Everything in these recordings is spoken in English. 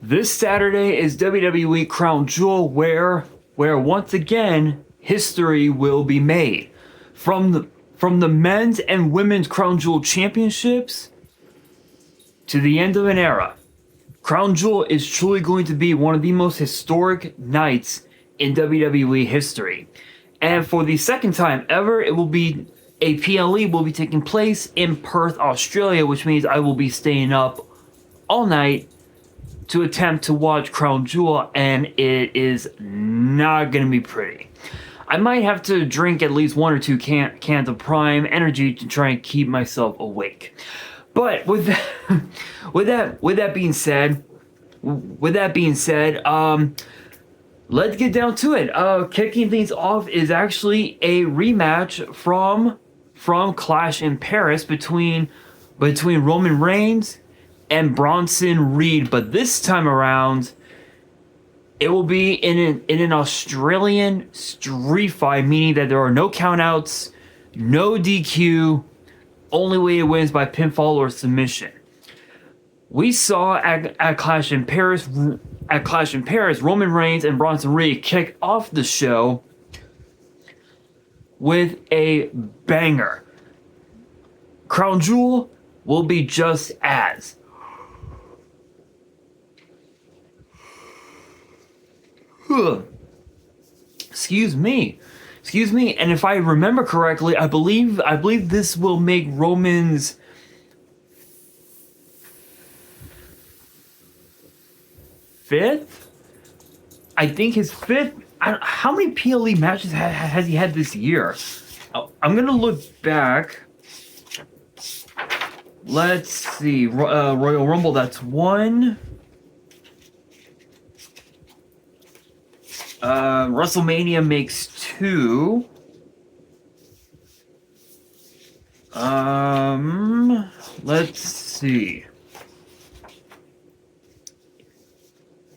This Saturday is WWE Crown Jewel, where once again history will be made. From the men's and women's Crown Jewel championships to the end of an era, Crown Jewel is truly going to be one of the most historic nights in WWE history. And for the second time ever, it will be a PLE will be taking place in Perth, Australia, which means I will be staying up all night to attempt to watch Crown Jewel, and it is not going to be pretty. I might have to drink at least one or two cans of Prime Energy to try and keep myself awake. But with that being said, let's get down to it. Kicking things off is actually a rematch from Clash in Paris between Roman Reigns and Bronson Reed, but this time around it will be in an Australian street fight, meaning that there are no countouts, no DQ, only way it wins by pinfall or submission. We saw at Clash in Paris, Roman Reigns and Bronson Reed kick off the show with a banger. Crown Jewel will be just as. Excuse me. And if I remember correctly, I believe this will make Roman's fifth. I think his fifth. How many PLE matches has he had this year? I'm gonna look back. Let's see. Royal Rumble, that's one. WrestleMania makes two.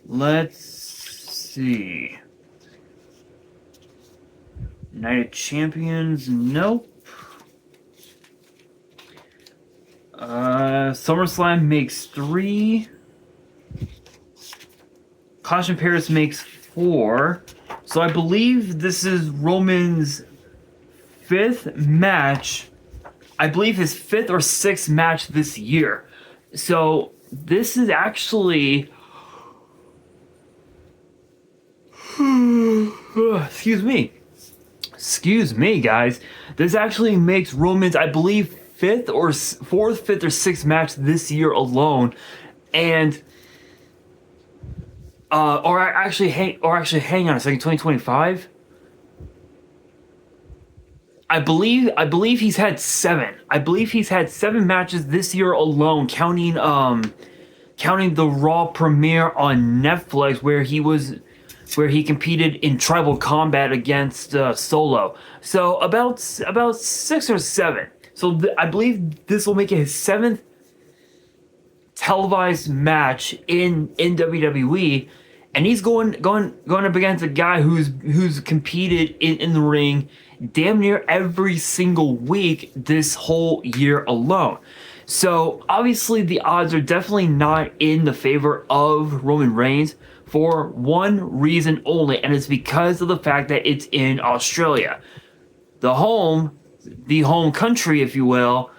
Let's see. Night of Champions, nope. SummerSlam makes three. Clash in Paris makes four. So I believe this is Roman's fifth match. I believe his fifth or sixth match this year. So this is actually... Excuse me, guys. This actually makes Roman's, I believe, fourth, fifth, or sixth match this year alone, and or actually hang on a second. 2025. I believe he's had seven. I believe he's had seven matches this year alone, counting the Raw premiere on Netflix where he competed in Tribal Combat against Solo. So about 6 or 7. So I believe this will make it his seventh televised match in WWE, and he's going up against a guy who's competed in the ring damn near every single week this whole year alone. So obviously the odds are definitely not in the favor of Roman Reigns for one reason only, and it's because of the fact that it's in Australia, the home country, if you will,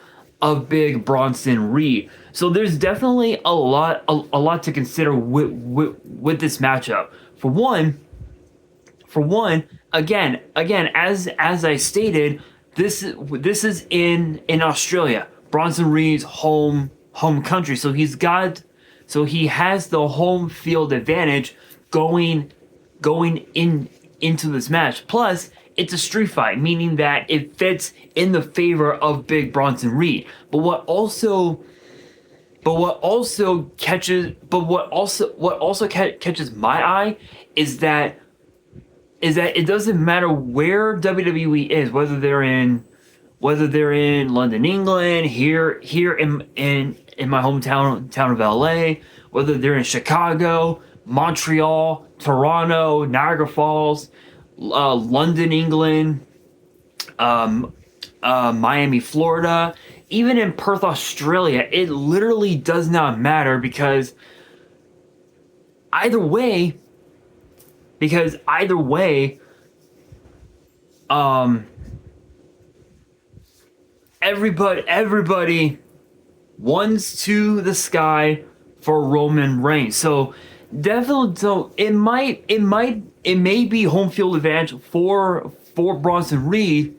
of Big Bronson Reed. So there's definitely a lot to consider with this matchup. For one, again, as I stated, this is in Australia, Bronson Reed's home country. So he has the home field advantage going into this match. Plus, it's a street fight, meaning that it fits in the favor of Big Bronson Reed. But what also catches my eye is that it doesn't matter where WWE is, whether they're in London, England, here in my hometown of LA, whether they're in Chicago, Montreal, Toronto, Niagara Falls, London, England, Miami, Florida, even in Perth, Australia. It literally does not matter, because either way, because either way, everybody wants to the sky for Roman Reigns. So definitely don't. It may be home field advantage for Bronson Reed,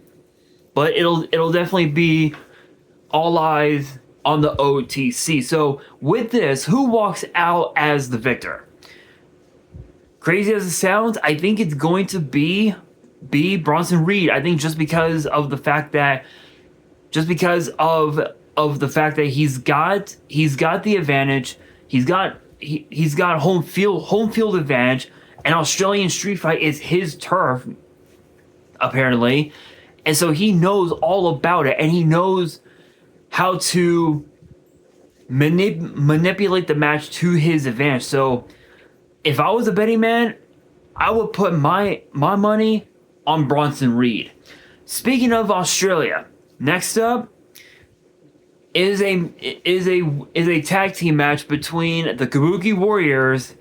but it'll definitely be all eyes on the OTC. So with this, who walks out as the victor? Crazy as it sounds, I think it's going to be Bronson Reed. I think just because of the fact that he's got the advantage. He's got home field advantage. An Australian street fight is his turf, apparently, and so he knows all about it, and he knows how to manipulate the match to his advantage. So if I was a betting man, I would put my money on Bronson Reed. Speaking of Australia, next up is a tag team match between the Kabuki Warriors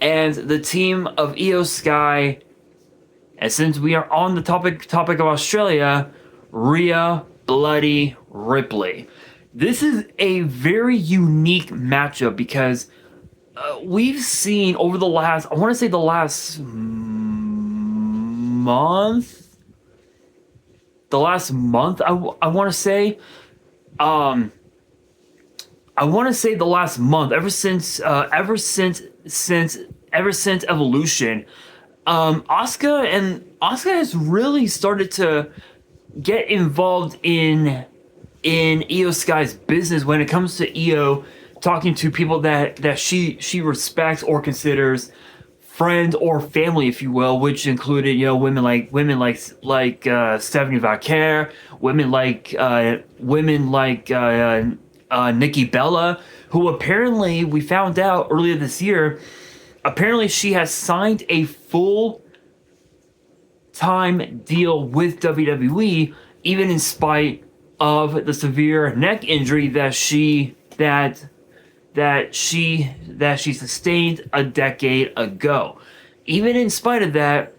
and the team of Io Sky. And since we are on the topic of Australia, Rhea Bloody Ripley. This is a very unique matchup because we've seen over the last, I want to say the last month. I want to say. I want to say the last month, ever since Evolution, Asuka has really started to get involved in Io Sky's business when it comes to Io talking to people that she respects or considers friends or family, if you will, which included women like Stephanie Vaquer, women like Nikki Bella, who apparently we found out earlier this year. Apparently, she has signed a full-time deal with WWE, even in spite of the severe neck injury that she sustained a decade ago. Even in spite of that,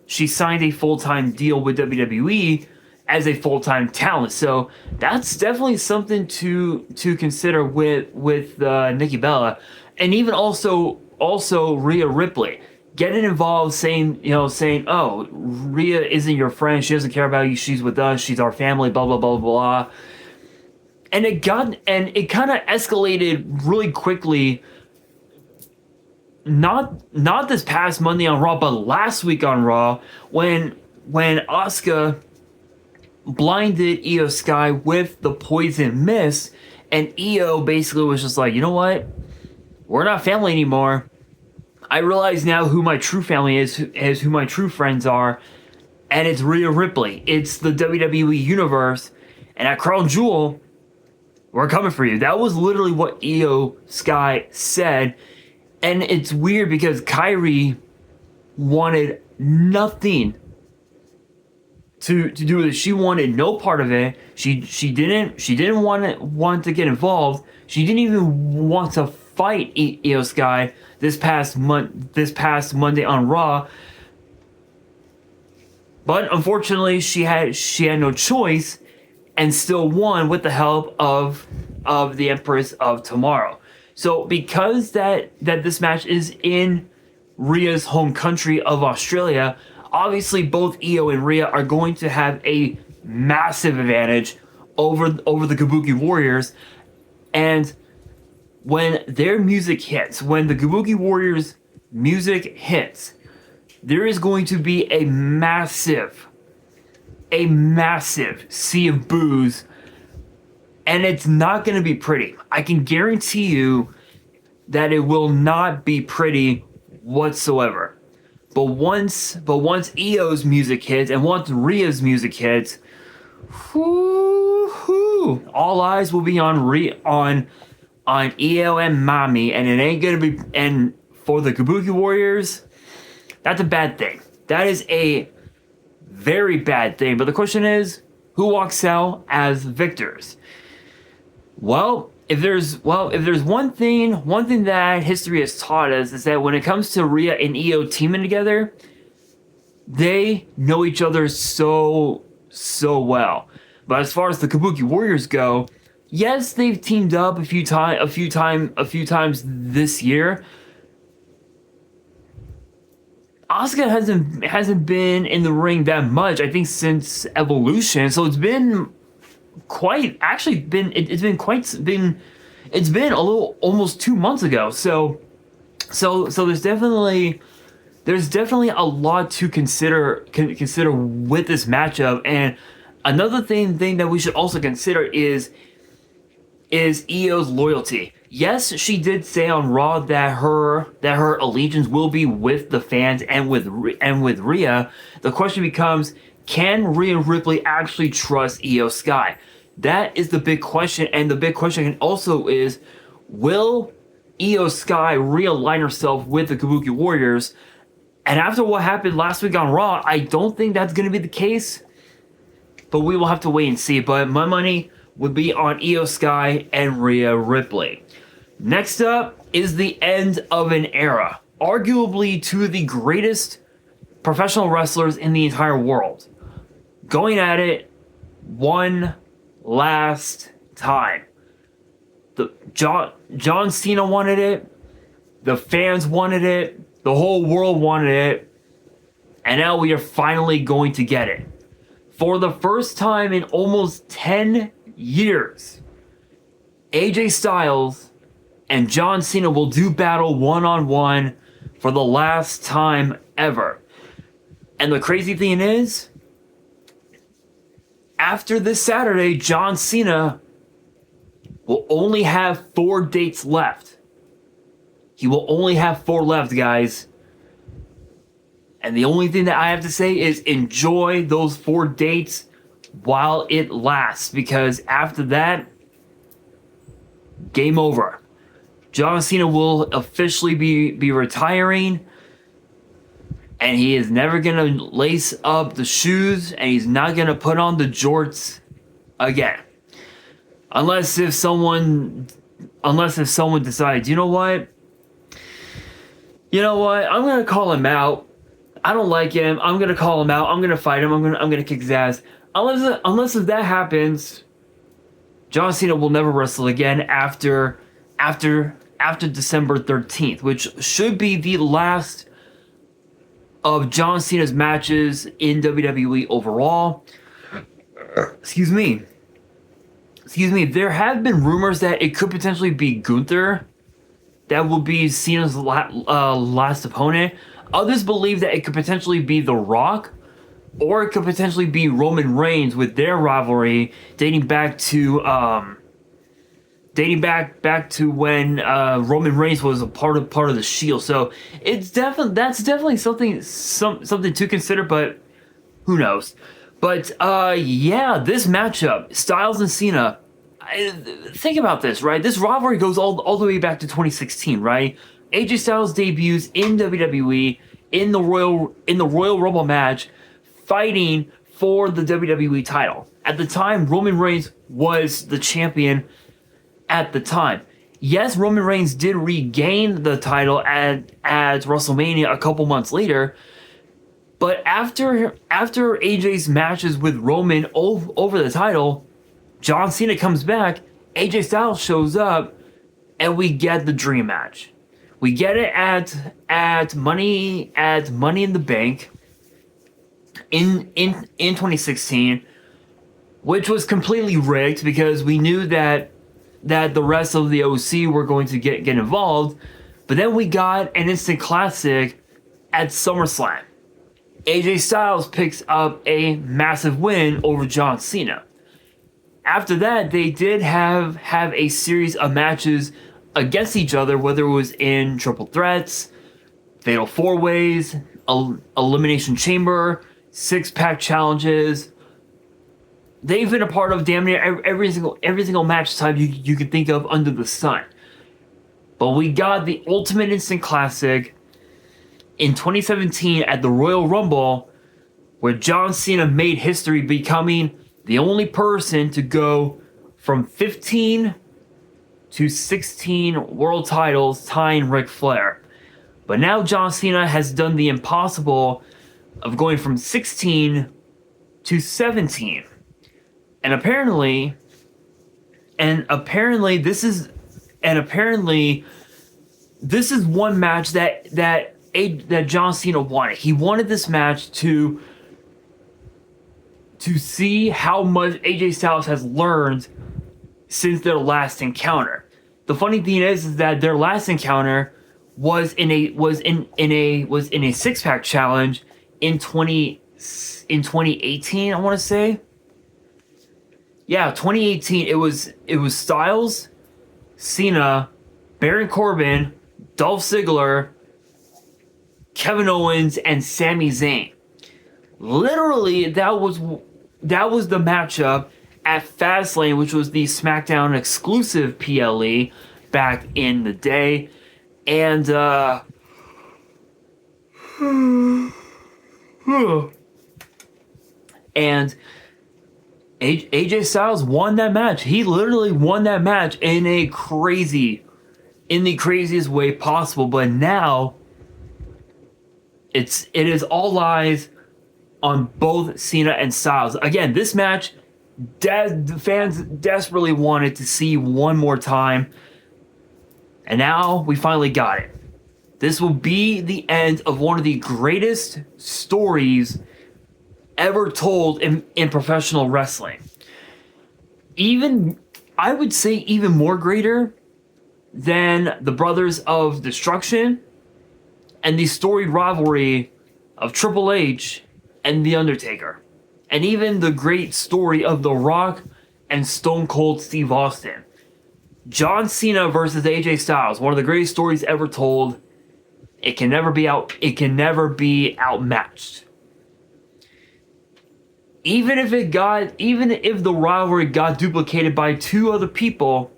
she signed a full-time deal with WWE as a full-time talent. So that's definitely something to consider with Nikki Bella, and even also Rhea Ripley getting involved, saying, oh, Rhea isn't your friend, she doesn't care about you, she's with us, she's our family, blah blah blah blah. And it kind of escalated really quickly. Not this past Monday on Raw, but last week on Raw, when Asuka blinded Io Sky with the poison mist, and Io basically was just like, you know what? We're not family anymore. I realize now who my true family is who my true friends are, and it's Rhea Ripley. It's the WWE Universe, and at Crown Jewel, we're coming for you. That was literally what Io Sky said. And it's weird because Kairi wanted nothing to do with it. She wanted no part of it. She didn't want to get involved. She didn't even want to fight Io Sky this past Monday on Raw. But unfortunately, she had no choice, and still won with the help of the Empress of Tomorrow. So because that this match is in Rhea's home country of Australia, obviously both Io and Rhea are going to have a massive advantage over the Kabuki Warriors. And when their music hits, when the Kabuki Warriors music hits, there is going to be a massive sea of boos, and it's not going to be pretty. I can guarantee you that it will not be pretty whatsoever. But once Io's music hits and once Rhea's music hits, all eyes will be on Io and Mami, and it ain't gonna be. And for the Kabuki Warriors, that's a bad thing. That is a very bad thing. But the question is, who walks out as victors? Well, if there's one thing that history has taught us is that when it comes to Rhea and Io teaming together, they know each other so well. But as far as the Kabuki Warriors go, yes, they've teamed up a few times this year. Asuka hasn't been in the ring that much, I think, since Evolution. So it's been it's been a little almost 2 months ago. So there's definitely a lot to consider with this matchup. And another thing that we should also consider is Io's loyalty. Yes, she did say on Raw that her allegiance will be with the fans and with Rhea. The question becomes, can Rhea Ripley actually trust Io Sky? That is the big question, and the big question also is, will Io Sky realign herself with the Kabuki Warriors? And after what happened last week on Raw, I don't think that's going to be the case, but we will have to wait and see. But my money would be on Io Sky and Rhea Ripley. Next up is the end of an era, arguably two of the greatest professional wrestlers in the entire world, going at it one last time. John Cena wanted it, the fans wanted it, the whole world wanted it, and now we are finally going to get it. For the first time in almost 10 years, AJ Styles and John Cena will do battle one-on-one for the last time ever. And the crazy thing is, after this Saturday, John Cena will only have 4 dates left. He will only have 4 left, guys. And the only thing that I have to say is enjoy those 4 dates while it lasts, because after that, game over. John Cena will officially be retiring, and he is never going to lace up the shoes, and he's not going to put on the jorts again. Unless if someone decides, you know what, I'm going to call him out. I don't like him. I'm going to call him out. I'm going to fight him. I'm going to kick his ass. Unless if that happens, John Cena will never wrestle again after December 13th, which should be the last of John Cena's matches in WWE overall. Excuse me. There have been rumors that it could potentially be Gunther that will be Cena's last opponent. Others believe that it could potentially be The Rock, or it could potentially be Roman Reigns with their rivalry dating back to when Roman Reigns was a part of the Shield. So that's definitely something to consider, but who knows? But this matchup, Styles and Cena. Think about this, right? This rivalry goes all the way back to 2016, right? AJ Styles debuts in WWE in the Royal Rumble match, fighting for the WWE title. At the time, Roman Reigns was the champion at the time. Yes, Roman Reigns did regain the title at WrestleMania a couple months later, but after AJ's matches with Roman over the title, John Cena comes back, AJ Styles shows up, and we get the dream match. We get it at Money in the Bank in 2016, which was completely rigged because we knew that the rest of the OC were going to get involved. But then we got an instant classic at SummerSlam. AJ Styles picks up a massive win over John Cena. After that, they did have a series of matches against each other, whether it was in triple threats, fatal 4-ways, elimination chamber, 6-pack challenges. They've been a part of damn near every single match type you can think of under the sun. But we got the Ultimate Instant Classic in 2017 at the Royal Rumble, where John Cena made history, becoming the only person to go from 15 to 16 world titles, tying Ric Flair. But now John Cena has done the impossible of going from 16 to 17. And apparently this is one match that John Cena wanted. He wanted this match to see how much AJ Styles has learned since their last encounter. The funny thing is that their last encounter was in a six-pack challenge in 2018, I want to say. Yeah, 2018. It was Styles, Cena, Baron Corbin, Dolph Ziggler, Kevin Owens, and Sami Zayn. Literally, that was the matchup at Fastlane, which was the SmackDown exclusive PLE back in the day. And and AJ Styles won that match. He literally won that match in the craziest way possible. But now it is all eyes on both Cena and Styles. Again, this match, the fans desperately wanted to see one more time. And now we finally got it. This will be the end of one of the greatest stories ever told in professional wrestling. I would say even more greater than the Brothers of Destruction and the storied rivalry of Triple H and The Undertaker. And even the great story of The Rock and Stone Cold Steve Austin. John Cena versus AJ Styles, one of the greatest stories ever told. It can never be outmatched. Even if the rivalry got duplicated by two other people,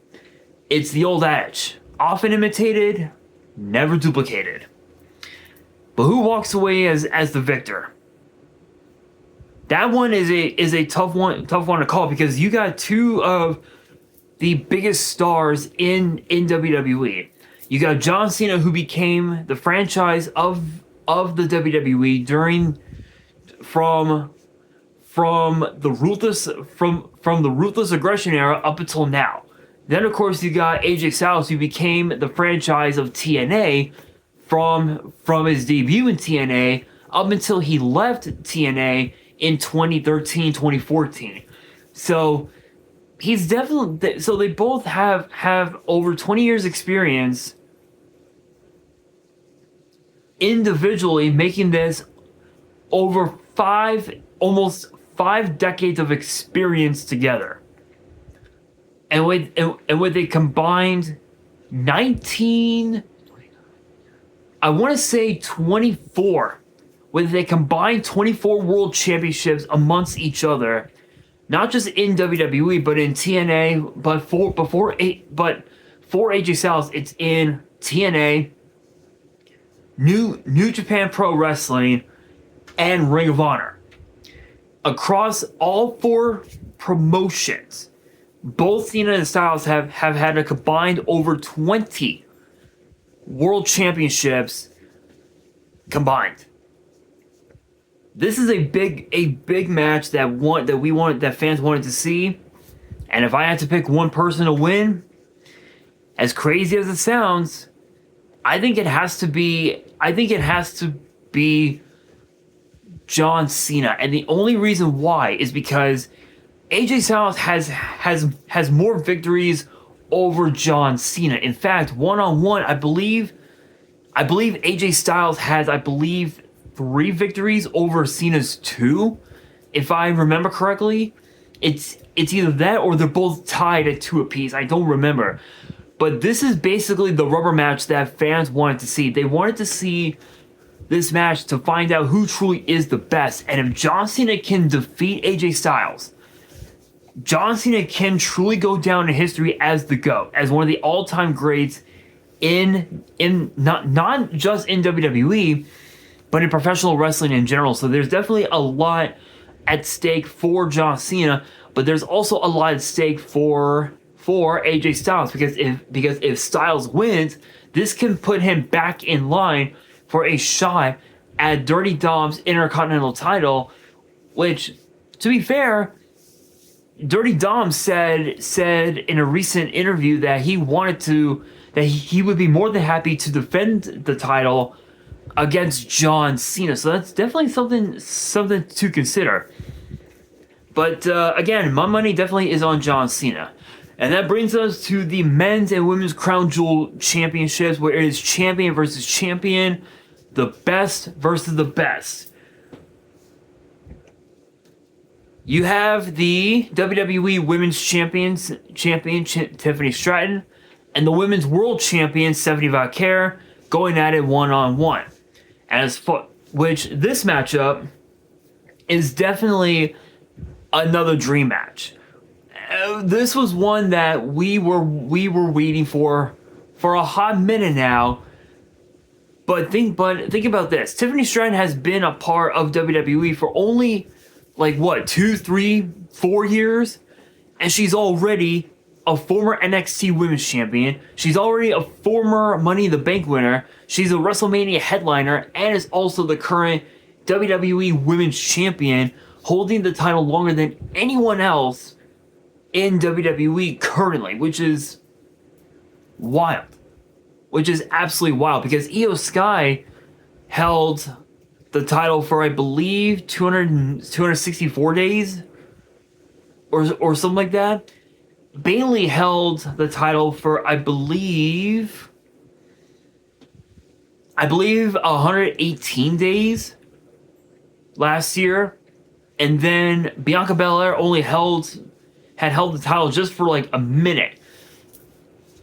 it's the old adage: often imitated, never duplicated. But who walks away as the victor? That one is a tough one to call, because you got two of the biggest stars in WWE. You got John Cena, who became the franchise of the WWE from the ruthless aggression era up until now. Then of course you got AJ Styles, who became the franchise of TNA from his debut in TNA up until he left TNA in 2013, 2014. So he's definitely, so they both have over 20 years experience individually, making this over almost 5 decades of experience together. And with a combined 24, with a combined 24 world championships amongst each other, not just in WWE, but in TNA, but for AJ Styles, it's in TNA, New Japan Pro Wrestling, and Ring of Honor. Across all 4 promotions, both Cena and Styles have had a combined over 20 world championships combined. This is a big match that fans wanted to see. And if I had to pick one person to win, as crazy as it sounds, I think it has to be John Cena. And the only reason why is because AJ Styles has more victories over John Cena. In fact, one-on-one, I believe AJ Styles has 3 victories over Cena's 2, if I remember correctly. It's either that or they're both tied at 2 apiece. I don't remember. But this is basically the rubber match that fans wanted to see. They wanted to see this match to find out who truly is the best. And if John Cena can defeat AJ Styles, John Cena can truly go down in history as the GOAT, as one of the all-time greats in not just in WWE, but in professional wrestling in general. So there's definitely a lot at stake for John Cena, but there's also a lot at stake for for AJ Styles, because if Styles wins, this can put him back in line for a shot at Dirty Dom's Intercontinental title, which, to be fair, Dirty Dom said in a recent interview that he would be more than happy to defend the title against John Cena. So that's definitely something to consider. But again, my money definitely is on John Cena. And that brings us to the men's and women's Crown Jewel championships, where it is champion versus champion, the best versus the best. You have the WWE Women's Champion Tiffany Stratton and the Women's World Champion Stephanie Valkyrie going at it one-on-one. Which this matchup is definitely another dream match. This was one that we were waiting for a hot minute now. But think about this. Tiffany Stratton has been a part of WWE for only 2, 3, 4 years, and she's already a former NXT Women's Champion. She's already a former Money in the Bank winner. She's a WrestleMania headliner, and is also the current WWE Women's Champion, holding the title longer than anyone else in WWE currently, which is wild. Which is absolutely wild, because Io Sky held the title for, I believe, 264 days or something like that. Bayley held the title for, I believe 118 days last year. And then Bianca Belair had held the title just for a minute.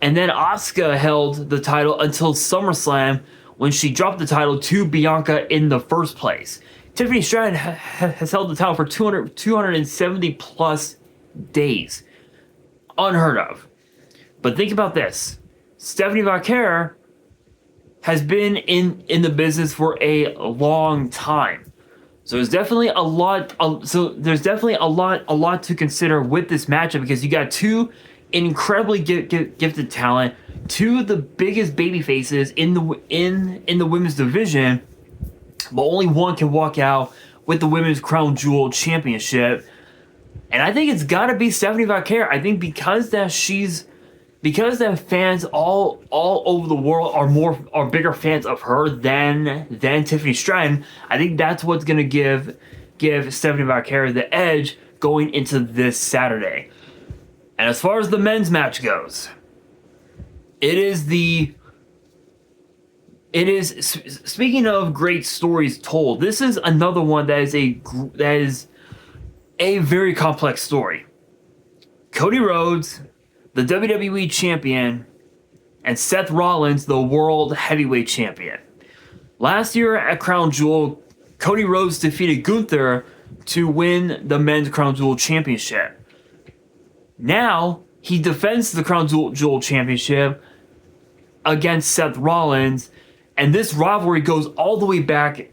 And then Asuka held the title until SummerSlam, when she dropped the title to Bianca in the first place. Tiffany Stratton has held the title for 270 plus days. Unheard of. But think about this. Stephanie Valkyrie has been in the business for a long time. So there's definitely a lot to consider with this matchup, because you got two incredibly gifted talent, two of the biggest baby faces in the women's division, but only one can walk out with the women's Crown Jewel championship. And I think it's got to be Stephanie Valkyrie. I think because that fans all over the world are bigger fans of her than Tiffany Stratton. I think that's what's going to give Stephanie Valkyrie the edge going into this Saturday. And as far as the men's match goes, it is speaking of great stories told, this is another one that is a very complex story. Cody Rhodes, the WWE champion, and Seth Rollins, the world heavyweight champion. Last year at Crown Jewel, Cody Rhodes defeated Gunther to win the men's Crown Jewel championship. Now, he defends the Crown Jewel championship against Seth Rollins, and this rivalry goes all the way back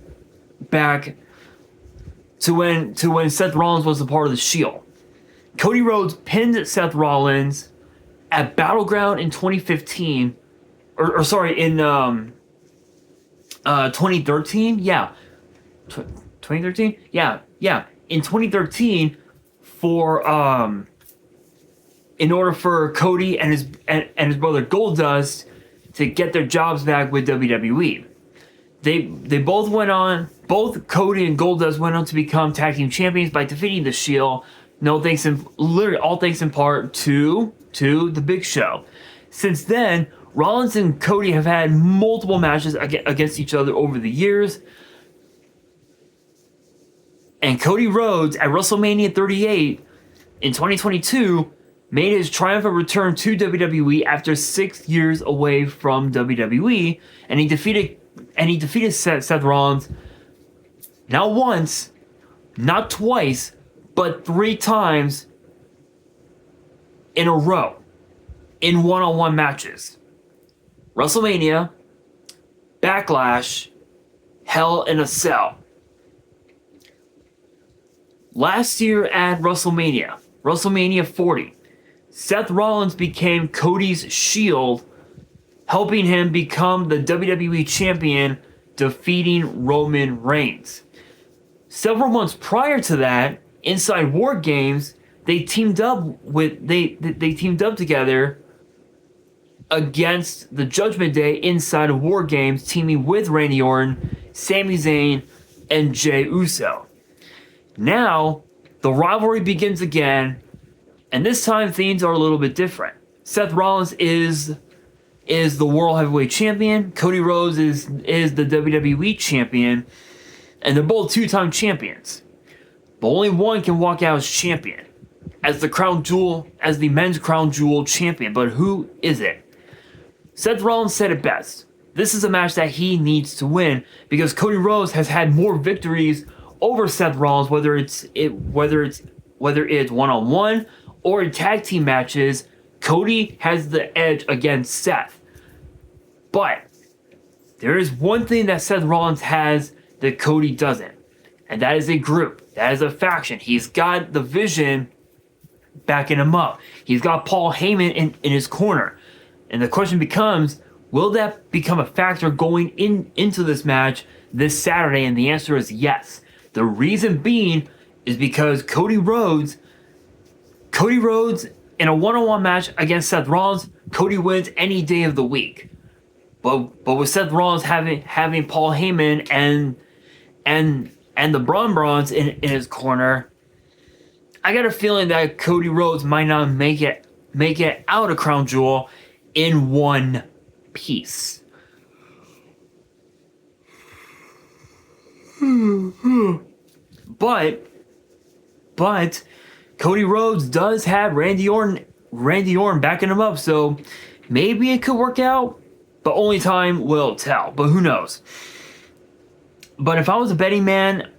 to when Seth Rollins was a part of the Shield. Cody Rhodes pinned Seth Rollins at Battleground in 2015, in 2013. Yeah, 2013. Yeah, in 2013 for in order for Cody and his brother Goldust to get their jobs back with WWE. They both Cody and Goldust went on to become tag team champions by defeating the Shield. All thanks in part to the Big Show. Since then, Rollins and Cody have had multiple matches against each other over the years. And Cody Rhodes at WrestleMania 38 in 2022 made his triumphant return to WWE after 6 years away from WWE, and he defeated Seth Rollins not once, not twice, but 3 times in a row in one-on-one matches. WrestleMania, Backlash, Hell in a Cell. Last year at WrestleMania 40, Seth Rollins became Cody's shield, helping him become the WWE champion, defeating Roman Reigns. Several months prior to that, inside War Games, they teamed up together against the Judgment Day inside of War Games, teaming with Randy Orton, Sami Zayn, and Jey Uso. Now, the rivalry begins again, and this time things are a little bit different. Seth Rollins is the World Heavyweight Champion. Cody Rhodes is the WWE Champion, and they're both two-time champions. But only one can walk out as champion, as the men's crown jewel champion. But who is it? Seth Rollins said it best. This is a match that he needs to win because Cody Rhodes has had more victories over Seth Rollins, whether it's one-on-one or in tag team matches. Cody has the edge against Seth. But there is one thing that Seth Rollins has that Cody doesn't, and that is a group. That is a faction. He's got the Vision backing him up. He's got Paul Heyman in his corner. And the question becomes, will that become a factor going into this match this Saturday? And the answer is yes. The reason being is because Cody Rhodes in a one-on-one match against Seth Rollins, Cody wins any day of the week. But with Seth Rollins having Paul Heyman and the Braun Brawns in his corner, I got a feeling that Cody Rhodes might not make it out of Crown Jewel in one piece. But Cody Rhodes does have Randy Orton backing him up, so maybe it could work out, but only time will tell. But who knows? But if I was a betting man,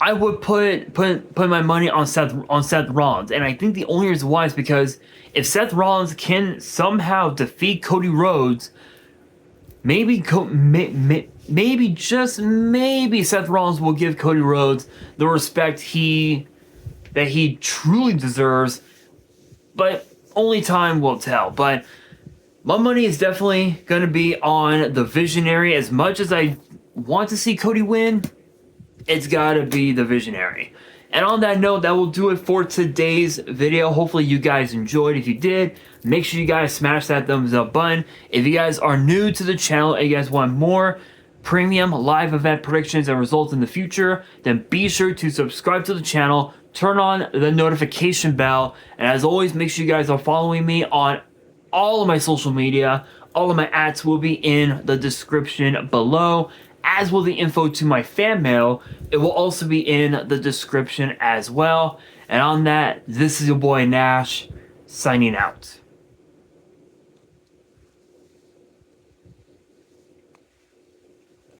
I would put my money on Seth Rollins, and I think the only reason why is because if Seth Rollins can somehow defeat Cody Rhodes, maybe just maybe Seth Rollins will give Cody Rhodes the respect that he truly deserves, but only time will tell. But my money is definitely going to be on the Visionary. As much as I want to see Cody win, it's got to be the Visionary. And on that note, that will do it for today's video. Hopefully you guys enjoyed. If you did, make sure you guys smash that thumbs up button. If you guys are new to the channel and you guys want more premium live event predictions and results in the future, then be sure to subscribe to the channel, turn on the notification bell, and as always, make sure you guys are following me on all of my social media. All of my ads will be in the description below, as will the info to my fan mail. It will also be in the description as well. And on that, this is your boy Nash, signing out.